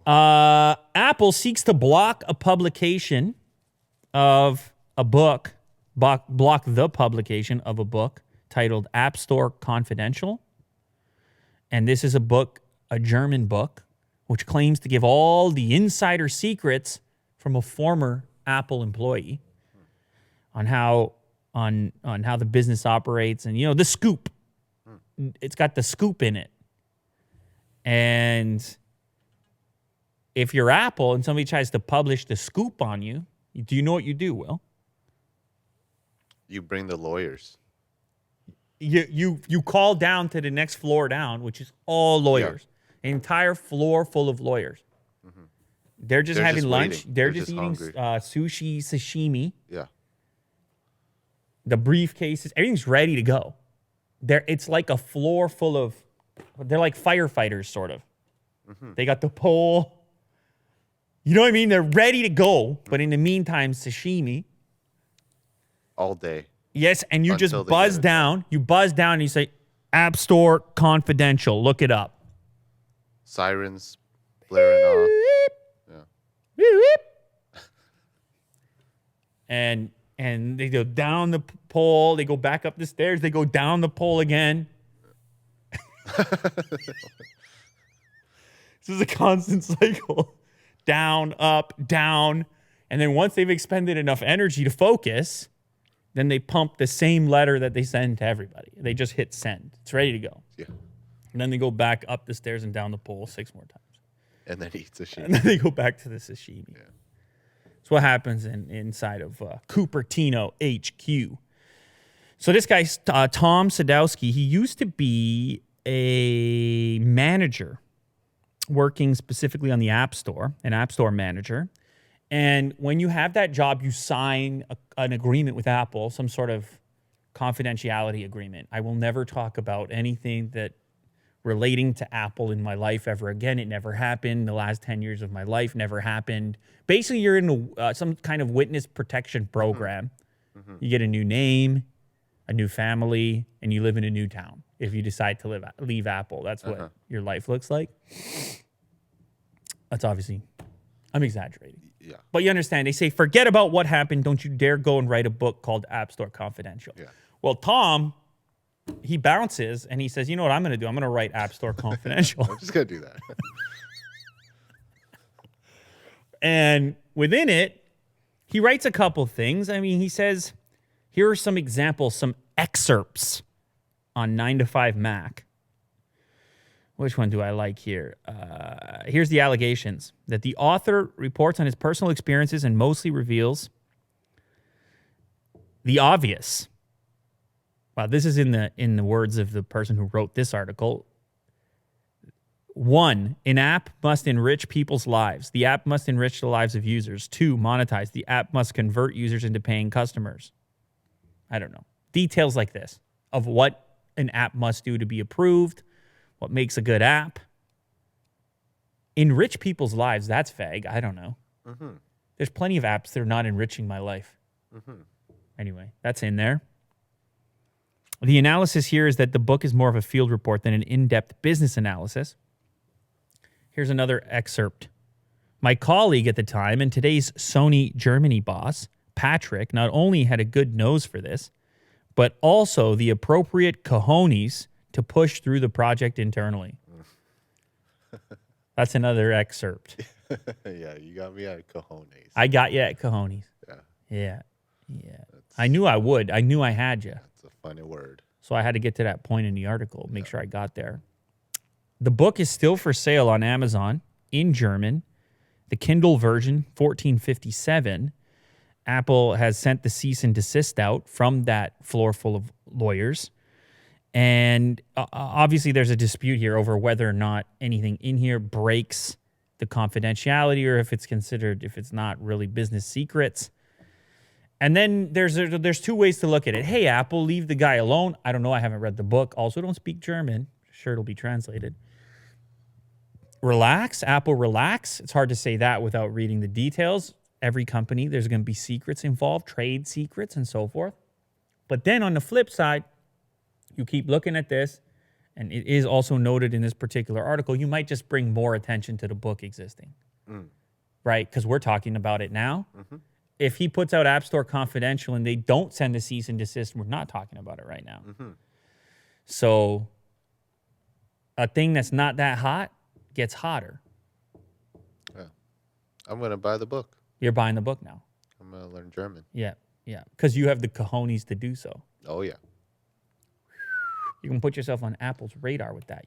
Apple seeks to block a publication of a book, block the publication of a book titled App Store Confidential. And this is a book, a German book, which claims to give all the insider secrets from a former Apple employee on how the business operates and, the scoop. It's got the scoop in it. And if you're Apple and somebody tries to publish the scoop on you, do you know what you do, Will? You bring the lawyers. You call down to the next floor down, which is all lawyers. Yeah. An entire floor full of lawyers. Mm-hmm. They're just having lunch. Waiting. They're just eating sushi, sashimi. Yeah. The briefcases, everything's ready to go. It's like a floor full of, they're like firefighters, sort of. Mm-hmm. They got the pole. You know what I mean? They're ready to go, but in the meantime, sashimi. All day. Yes, and you just buzz down. You buzz down and you say, App Store Confidential. Look it up. Sirens blaring off. Yeah. And they go down the pole. They go back up the stairs. They go down the pole again. This is a constant cycle. Down, up, down. And then once they've expended enough energy to focus, then they pump the same letter that they send to everybody. They just hit send. It's ready to go. Yeah. And then they go back up the stairs and down the pole 6 more times. And then eat sashimi. And then they go back to the sashimi. Yeah. That's what happens inside of Cupertino HQ. So this guy, Tom Sadowski, he used to be a manager working specifically on the App Store, an App Store manager. And when you have that job, you sign an agreement with Apple, some sort of confidentiality agreement. I will never talk about anything that relating to Apple in my life ever again. It never happened. The last 10 years of my life never happened. Basically, you're in some kind of witness protection program. Mm-hmm. You get a new name, a new family, and you live in a new town. If you decide to leave Apple, that's what your life looks like. That's obviously, I'm exaggerating. Yeah. But you understand, they say, forget about what happened. Don't you dare go and write a book called App Store Confidential. Yeah. Well, Tom, he bounces and he says, you know what I'm going to do? I'm going to write App Store Confidential. I'm just going to do that. And within it, he writes a couple things. I mean, he says, here are some examples, some excerpts on 9to5Mac. Which one do I like here? Here's the allegations. That the author reports on his personal experiences and mostly reveals the obvious. Wow, this is in the words of the person who wrote this article. 1, an app must enrich people's lives. The app must enrich the lives of users. 2, monetize. The app must convert users into paying customers. I don't know. Details like this of what an app must do to be approved, what makes a good app. Enrich people's lives, that's vague. I don't know. Mm-hmm. There's plenty of apps that are not enriching my life. Mm-hmm. Anyway, that's in there. The analysis here is that the book is more of a field report than an in-depth business analysis. Here's another excerpt. My colleague at the time and today's Sony Germany boss, Patrick, not only had a good nose for this, but also the appropriate cojones to push through the project internally. That's another excerpt. Yeah, you got me at cojones. I got you at cojones. Yeah. I knew I would. I knew I had you. That's a funny word. So I had to get to that point in the article, make sure I got there. The book is still for sale on Amazon in German. The Kindle version, $14.57. Apple has sent the cease and desist out from that floor full of lawyers. And obviously there's a dispute here over whether or not anything in here breaks the confidentiality or if it's not really business secrets. And then there's 2 ways to look at it. Hey, Apple, leave the guy alone. I don't know. I haven't read the book. Also, don't speak German. Sure, it'll be translated. Relax, Apple, relax. It's hard to say that without reading the details. Every company, there's going to be secrets involved, trade secrets and so forth. But then on the flip side, you keep looking at this and it is also noted in this particular article, you might just bring more attention to the book existing, right? Because we're talking about it now. If he puts out App Store Confidential and they don't send a cease and desist, we're not talking about it right now. So a thing that's not that hot gets hotter. Yeah. I'm going to buy the book. You're buying the book now. I'm going to learn German. Yeah, yeah. Because you have the cojones to do so. Oh, yeah. You can put yourself on Apple's radar with that,